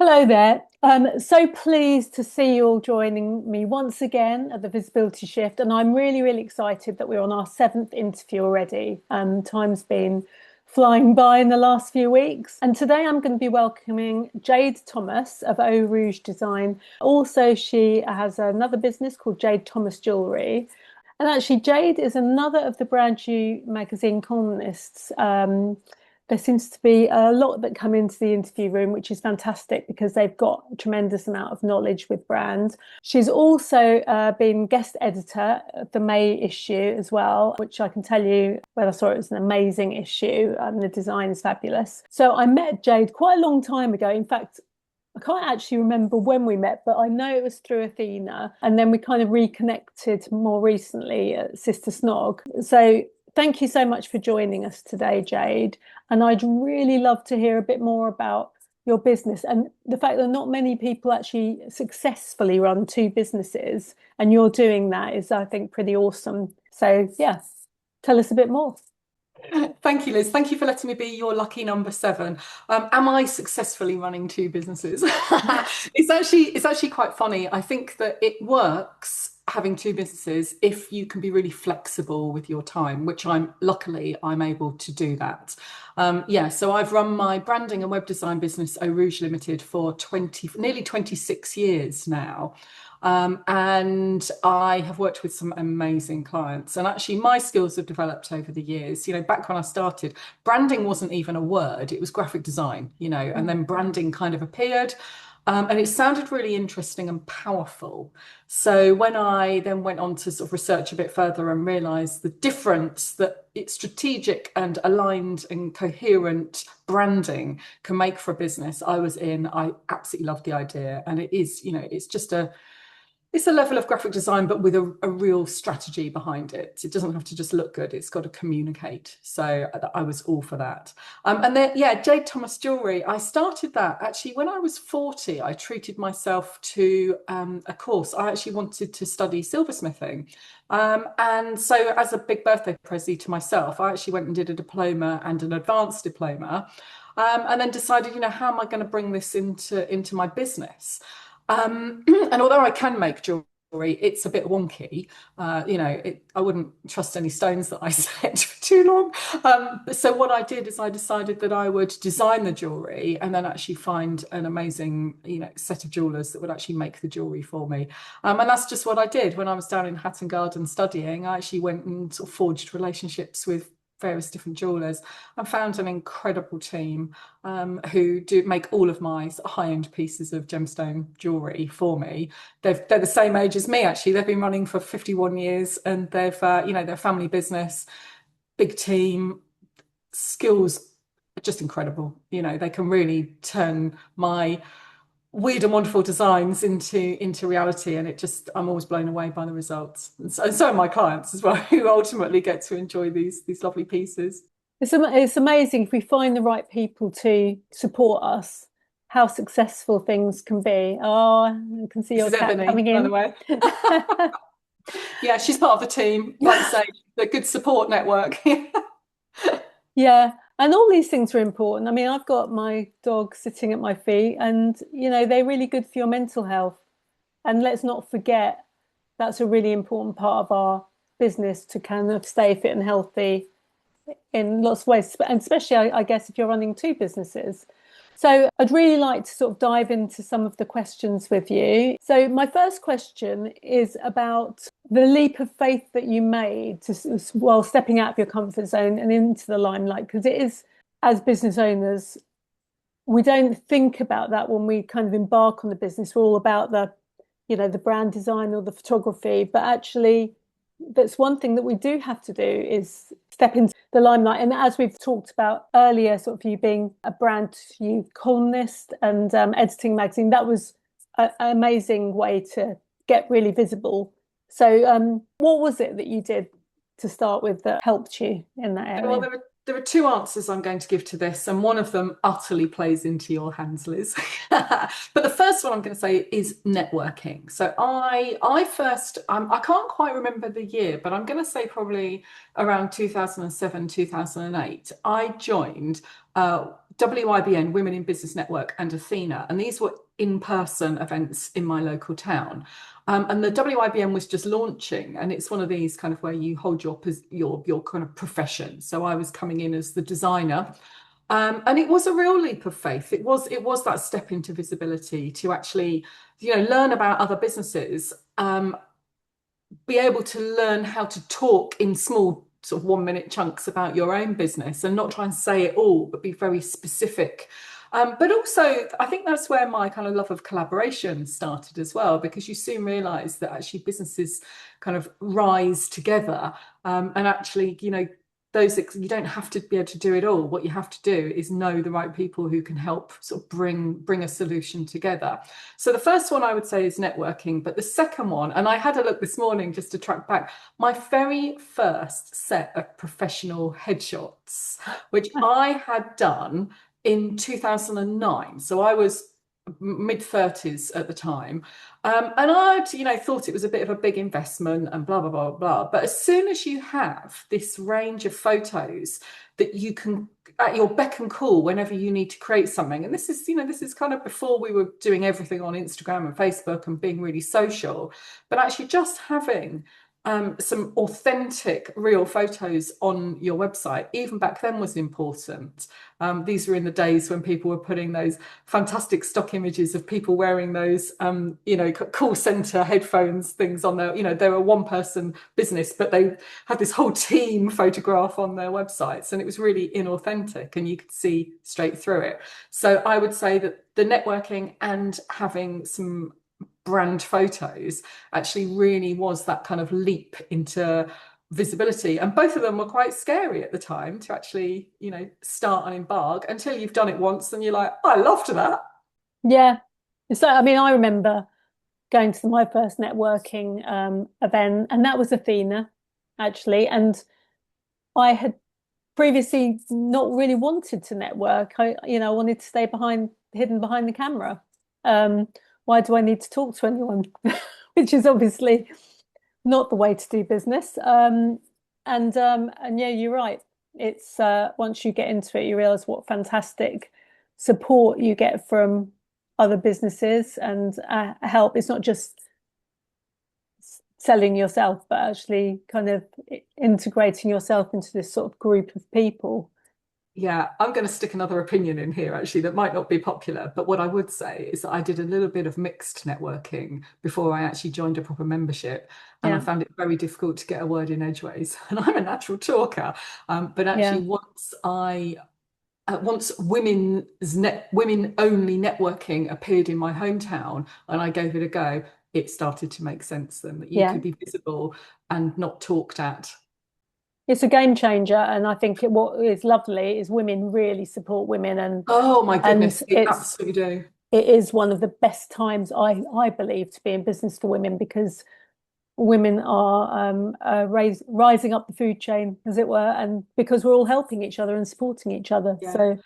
Hello there. So pleased to see you all joining me once again at the Visibility Shift, and I'm really, really excited that we're on our seventh interview already. Time's been flying by in the last few weeks, and today I'm going to be welcoming Jade Thomas of Eau Rouge Design. Also, she has another business called Jade Thomas Jewellery. And actually, Jade is another of the brand new magazine columnists. There seems to be a lot that come into the interview room, which is fantastic because they've got a tremendous amount of knowledge with brands. She's also been guest editor of the May issue as well, which I can tell you, when I saw it, was an amazing issue. The design is fabulous. So I met Jade quite a long time ago. In fact, I can't actually remember when we met, but I know it was through Athena. And then we kind of reconnected more recently at Sister Snog. So thank you so much for joining us today, Jade. And I'd really love to hear a bit more about your business and the fact that not many people actually successfully run two businesses. And you're doing that is, I think, pretty awesome. So, yeah, tell us a bit more. Thank you, Liz. Thank you for letting me be your lucky number seven. Am I successfully running two businesses? It's actually quite funny. I think that it works having two businesses if you can be really flexible with your time, which I'm able to do that. Yeah, so I've run my branding and web design business, Eau Rouge Limited, for nearly 26 years now. And I have worked with some amazing clients. And actually, my skills have developed over the years. Back when I started, branding wasn't even a word, it was graphic design, and then branding kind of appeared. And it sounded really interesting and powerful. So when I then went on to sort of research a bit further and realized the difference that it's strategic and aligned and coherent branding can make for a business, I absolutely loved the idea. And it is, it's a level of graphic design, but with a real strategy behind it. It doesn't have to just look good, it's got to communicate. So I was all for that. And then, yeah, Jade Thomas Jewellery, I started that actually when I was 40. I treated myself to a course. I actually wanted to study silversmithing. And so as a big birthday present to myself, I actually went and did a diploma and an advanced diploma. And then decided, how am I going to bring this into my business? And although I can make jewelry, it's a bit wonky. I wouldn't trust any stones that I set for too long. So what I did is I decided that I would design the jewelry and then actually find an amazing, set of jewelers that would actually make the jewelry for me. And that's just what I did when I was down in Hatton Garden studying. I actually went and sort of forged relationships with various different jewelers and found an incredible team who do make all of my high-end pieces of gemstone jewelry for me. They're the same age as me, actually. They've been running for 51 years and they've they're a family business, big team, skills are just incredible. They can really turn my weird and wonderful designs into reality, and I'm always blown away by the results, and so are my clients as well, who ultimately get to enjoy these lovely pieces. It's amazing if we find the right people to support us, how successful things can be. Oh, I can see This your is cat Ebony, coming by the in. way. Yeah, she's part of the team, like you say, the good support network. Yeah, and all these things are important. I mean, I've got my dog sitting at my feet, and they're really good for your mental health. And let's not forget that's a really important part of our business to kind of stay fit and healthy in lots of ways, and especially, I guess, if you're running two businesses. So I'd really like to sort of dive into some of the questions with you. So my first question is about the leap of faith that you made while stepping out of your comfort zone and into the limelight, because it is, as business owners, we don't think about that when we kind of embark on the business. We're all about the brand design or the photography, but actually that's one thing that we do have to do is step into the limelight. And as we've talked about earlier, sort of you being a brand you columnist and editing magazine, that was an amazing way to get really visible. So what was it that you did to start with that helped you in that Well, area? there are two answers I'm going to give to this, and one of them utterly plays into your hands, Liz. But the first one I'm going to say is networking. So I first I can't quite remember the year, but I'm going to say probably around 2007, 2008. I joined WIBN, Women in Business Network, and Athena. And these were in-person events in my local town. And the WIBN was just launching, and it's one of these kind of where you hold your kind of profession. So I was coming in as the designer. And it was a real leap of faith. It was that step into visibility to actually, learn about other businesses, be able to learn how to talk in small sort of 1 minute chunks about your own business and not try and say it all, but be very specific. But also, I think that's where my kind of love of collaboration started as well, because you soon realize that actually businesses kind of rise together, and actually, those you don't have to be able to do it all. What you have to do is know the right people who can help sort of bring a solution together. So the first one I would say is networking, but the second one, and I had a look this morning just to track back, my very first set of professional headshots, which I had done in 2009. So I was mid-30s at the time. And I'd, thought it was a bit of a big investment and blah, blah, blah, blah. But as soon as you have this range of photos that you can at your beck and call whenever you need to create something, and this is kind of before we were doing everything on Instagram and Facebook and being really social, but actually just having some authentic, real photos on your website, even back then, was important. These were in the days when people were putting those fantastic stock images of people wearing those, call center headphones things on their, they were a one-person business, but they had this whole team photograph on their websites, and it was really inauthentic, and you could see straight through it. So I would say that the networking and having some brand photos actually really was that kind of leap into visibility, and both of them were quite scary at the time to actually start and embark, until you've done it once and you're like, I loved that. Yeah. So I mean, I remember going to my first networking event, and that was Athena, actually. And I had previously not really wanted to network. I wanted to stay hidden behind the camera. Why do I need to talk to anyone? Which is obviously not the way to do business. And yeah, you're right. It's once you get into it, you realize what fantastic support you get from other businesses and help. It's not just selling yourself, but actually kind of integrating yourself into this sort of group of people. Yeah, I'm going to stick another opinion in here, actually, that might not be popular. But what I would say is that I did a little bit of mixed networking before I actually joined a proper membership. And I Yeah, found it very difficult to get a word in edgeways. And I'm a natural talker. But yeah, actually, once women only networking appeared in my hometown and I gave it a go, it started to make sense then that you yeah. could be visible and not talked at. It's a game changer, and I think what is lovely is women really support women, Oh my and goodness, they absolutely do. it is one of the best times I believe to be in business for women, because women are rising up the food chain, as it were, and because we're all helping each other and supporting each other. Yeah. So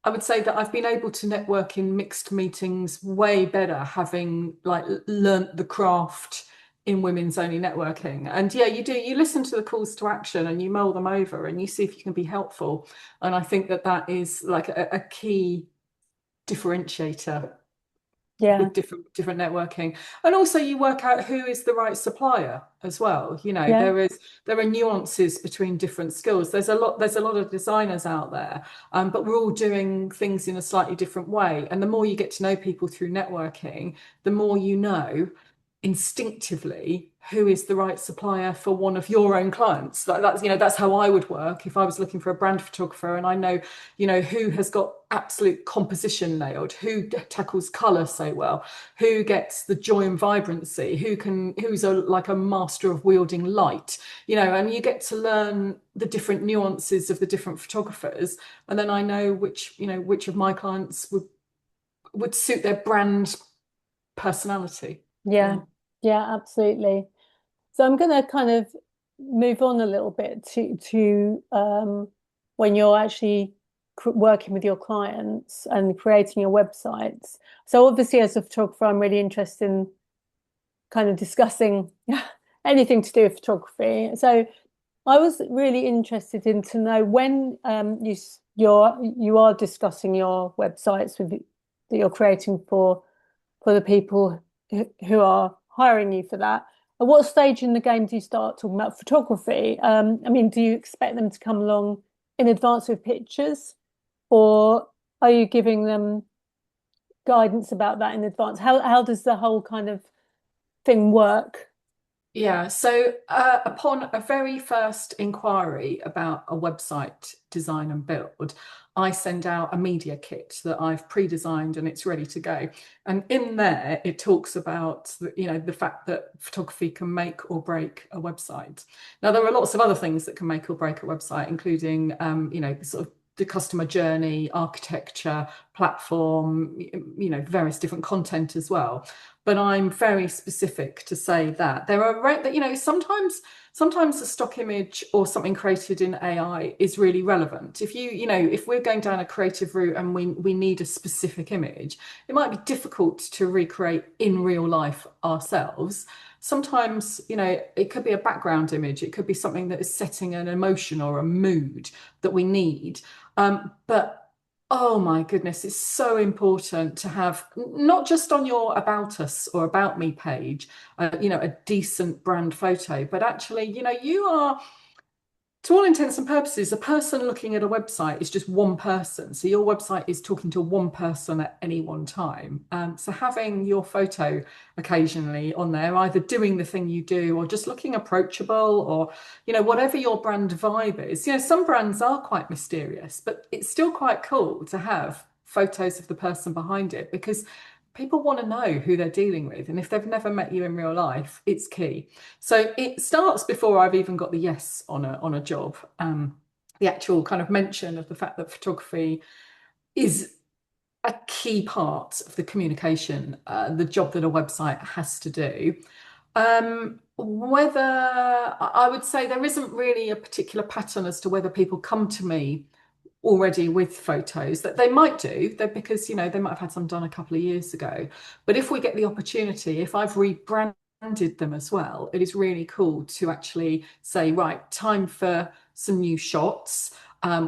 I would say that I've been able to network in mixed meetings way better, having like learnt the craft in women's only networking. And yeah, you listen to the calls to action and you mull them over and you see if you can be helpful. And I think that is like a key differentiator yeah, with different networking. And also you work out who is the right supplier as well. yeah, There are nuances between different skills. There's a lot of designers out there, but we're all doing things in a slightly different way. And the more you get to know people through networking, the more you know instinctively who is the right supplier for one of your own clients. Like that's how I would work if I was looking for a brand photographer, and I know who has got absolute composition nailed, who tackles color so well, who gets the joy and vibrancy, who's like a master of wielding light, and you get to learn the different nuances of the different photographers, and then I know which of my clients would suit their brand personality. yeah, Yeah. yeah, absolutely. So I'm going to kind of move on a little bit to when you're actually working with your clients and creating your websites. So obviously, as a photographer, I'm really interested in kind of discussing anything to do with photography. So I was really interested in to know when you are discussing your websites with that you're creating for the people who are hiring you for that. At what stage in the game do you start talking about photography? I mean, do you expect them to come along in advance with pictures, or are you giving them guidance about that in advance? How does the whole kind of thing work? Yeah, so upon a very first inquiry about a website design and build, I send out a media kit that I've pre-designed and it's ready to go. And in there, it talks about the fact that photography can make or break a website. Now, there are lots of other things that can make or break a website, including sort of the customer journey, architecture, platform, various different content as well. But I'm very specific to say that there are sometimes a stock image or something created in AI is really relevant. If we're going down a creative route and we need a specific image, it might be difficult to recreate in real life ourselves. Sometimes, it could be a background image, it could be something that is setting an emotion or a mood that we need. But oh my goodness, it's so important to have not just on your About Us or About Me page, a decent brand photo, but actually, you are, to all intents and purposes, a person looking at a website is just one person. So your website is talking to one person at any one time. So having your photo occasionally on there, either doing the thing you do or just looking approachable or, whatever your brand vibe is. Some brands are quite mysterious, but it's still quite cool to have photos of the person behind it because people want to know who they're dealing with. And if they've never met you in real life, it's key. So it starts before I've even got the yes on a job. The actual kind of mention of the fact that photography is a key part of the communication, the job that a website has to do. Whether I would say there isn't really a particular pattern as to whether people come to me already with photos that they might do that because they might have had some done a couple of years ago, but if we get the opportunity, if I've rebranded them as well, it is really cool to actually say, right, time for some new shots.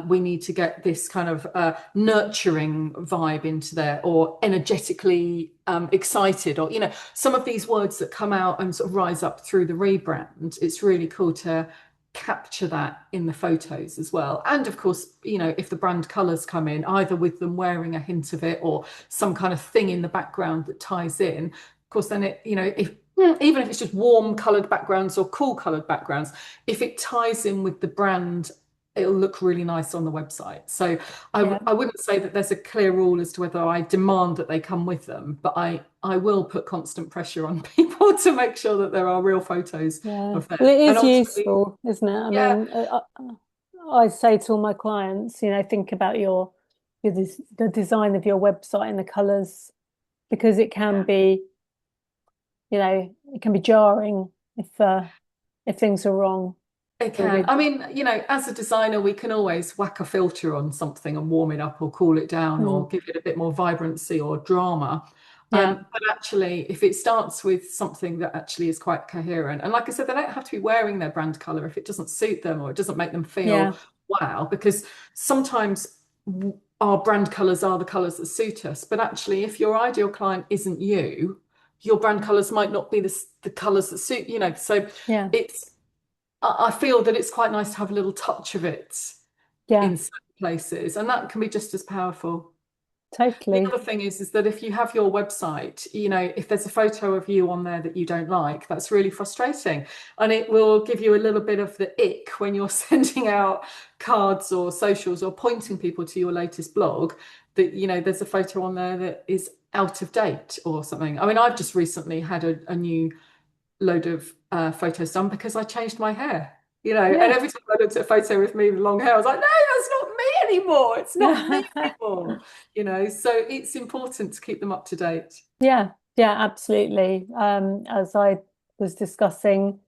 We need to get this kind of nurturing vibe into there, or energetically excited, or some of these words that come out and sort of rise up through the rebrand. It's really cool to capture that in the photos as well. And of course, if the brand colors come in, either with them wearing a hint of it or some kind of thing in the background that ties in, of course, then if even if it's just warm colored backgrounds or cool colored backgrounds, if it ties in with the brand, it'll look really nice on the website. So Yeah, I wouldn't say that there's a clear rule as to whether I demand that they come with them, but I will put constant pressure on people to make sure that there are real photos yeah. of them. Well, it And is ultimately, useful, isn't it? I yeah, mean, I say to all my clients, think about the design of your website and the colors because it can be jarring if things are wrong. it can. With I mean, as a designer, we can always whack a filter on something and warm it up or cool it down or mm, give it a bit more vibrancy or drama. yeah, But actually, if it starts with something that actually is quite coherent, and like I said, they don't have to be wearing their brand color if it doesn't suit them or it doesn't make them feel yeah, wow, because sometimes our brand colors are the colors that suit us. But actually, if your ideal client isn't you, your brand colors might not be the colors that suit, So yeah, it's I feel that it's quite nice to have a little touch of it yeah, in certain places, and that can be just as powerful. The totally. other thing is that if you have your website, if there's a photo of you on there that you don't like, that's really frustrating. And it will give you a little bit of the ick when you're sending out cards or socials or pointing people to your latest blog that, there's a photo on there that is out of date or something. I mean, I've just recently had a new load of photos done because I changed my hair. And Yeah. every time I looked at a photo with me with long hair, I was like, no, that's not me anymore. It's not me anymore. So it's important to keep them up to date. Yeah, yeah, absolutely. As I was discussing,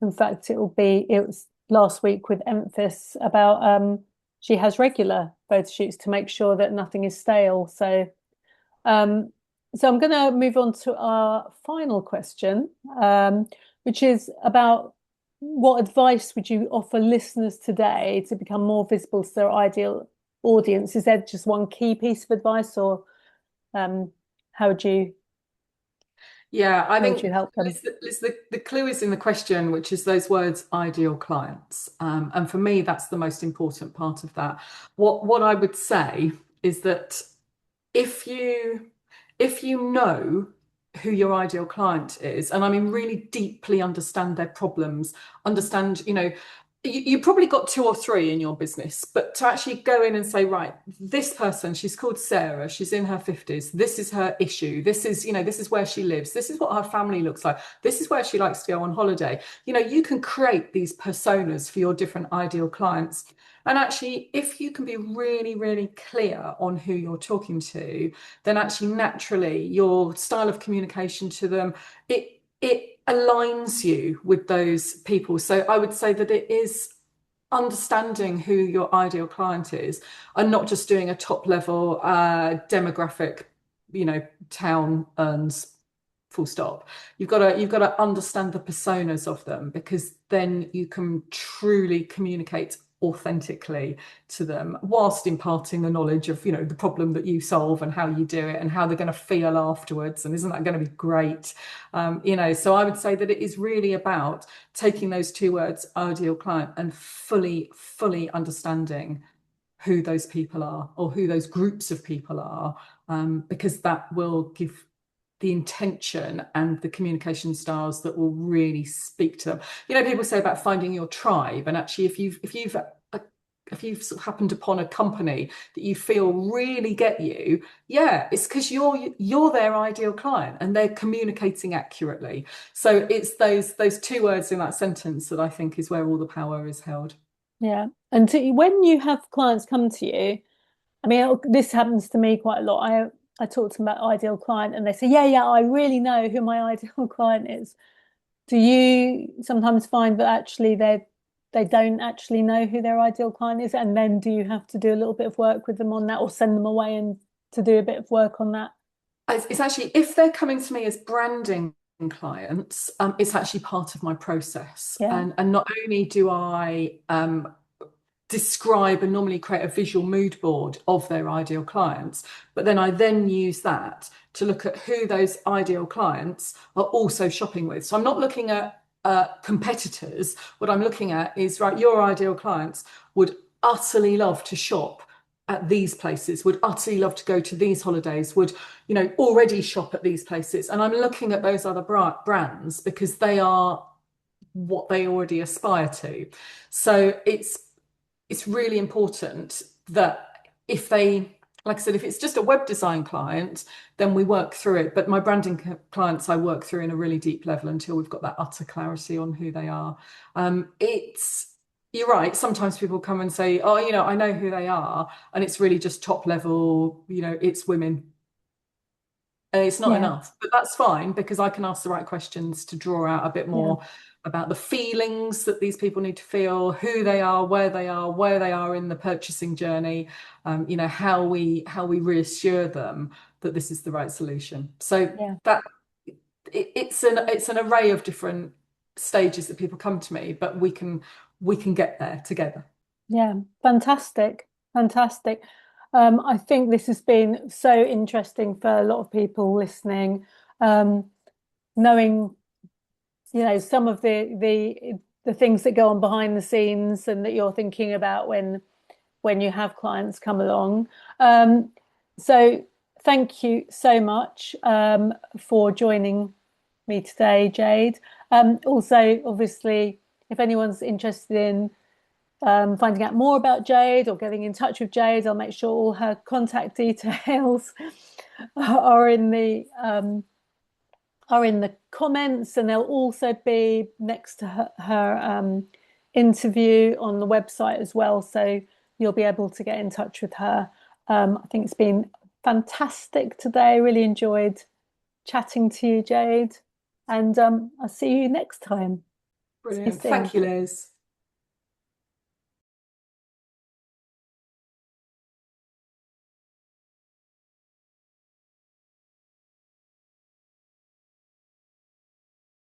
in fact, it was last week with Emphas about she has regular photo shoots to make sure that nothing is stale. Um, so I'm going to move on to our final question, which is about what advice would you offer listeners today to become more visible to their ideal audience? Is there just one key piece of advice, or um, how would you Yeah, I how would think you help them? the clue is in the question, which is those words, ideal clients. And for me, that's the most important part of that. What I would say is that if you if you know who your ideal client is, and I mean really deeply understand their problems, understand, you probably got two or three in your business, but to actually go in and say, right, this person, she's called Sarah, she's in her 50s, this is her issue, this is, this is where she lives, this is what her family looks like, this is where she likes to go on holiday. You can create these personas for your different ideal clients. And actually, if you can be really, really clear on who you're talking to, then actually naturally your style of communication to them, it aligns you with those people. So I would say that it is understanding who your ideal client is and not just doing a top level demographic, town earns full stop. You've got to understand the personas of them, because then you can truly communicate authentically to them whilst imparting the knowledge of the problem that you solve and how you do it and how they're going to feel afterwards, and isn't that going to be great. So I would say that it is really about taking those two words, ideal client, and fully understanding who those people are, or who those groups of people are, because that will give the intention and the communication styles that will really speak to them. People say about finding your tribe, and actually, if you've sort of happened upon a company that you feel really get you, yeah, it's because you're their ideal client and they're communicating accurately. So it's those two words in that sentence that I think is where all the power is held. Yeah. And when you have clients come to you, I mean, this happens to me quite a lot. I talk to them about ideal client, and they say, "Yeah, yeah, I really know who my ideal client is." Do you sometimes find that actually they don't actually know who their ideal client is, and then do you have to do a little bit of work with them on that, or send them away and to do a bit of work on that? It's actually, if they're coming to me as branding clients, it's actually part of my process. Yeah, And not only do I describe and normally create a visual mood board of their ideal clients, but then I then use that to look at who those ideal clients are also shopping with. So I'm not looking at competitors. What I'm looking at is, right, your ideal clients would utterly love to shop at these places, would utterly love to go to these holidays, would already shop at these places, and I'm looking at those other brands because they are what they already aspire to. So it's really important that if they, like I said, if it's just a web design client, then we work through it. But my branding clients, I work through in a really deep level until we've got that utter clarity on who they are. You're right. Sometimes people come and say, oh, I know who they are. And it's really just top level, it's women. And it's not yeah, enough, but that's fine because I can ask the right questions to draw out a bit yeah, more about the feelings that these people need to feel, who they are, where they are in the purchasing journey, how we reassure them that this is the right solution. So yeah, that it's an array of different stages that people come to me, but we can get there together. yeah. Fantastic, fantastic. I think this has been so interesting for a lot of people listening. Knowing some of the things that go on behind the scenes and that you're thinking about when you have clients come along. So thank you so much for joining me today, Jade. Also, obviously, if anyone's interested in finding out more about Jade or getting in touch with Jade, I'll make sure all her contact details are in the comments, and they'll also be next to her interview on the website as well. So you'll be able to get in touch with her. I think it's been fantastic today. Really enjoyed chatting to you, Jade. And I'll see you next time. See you Brilliant. soon. Thank you, Liz.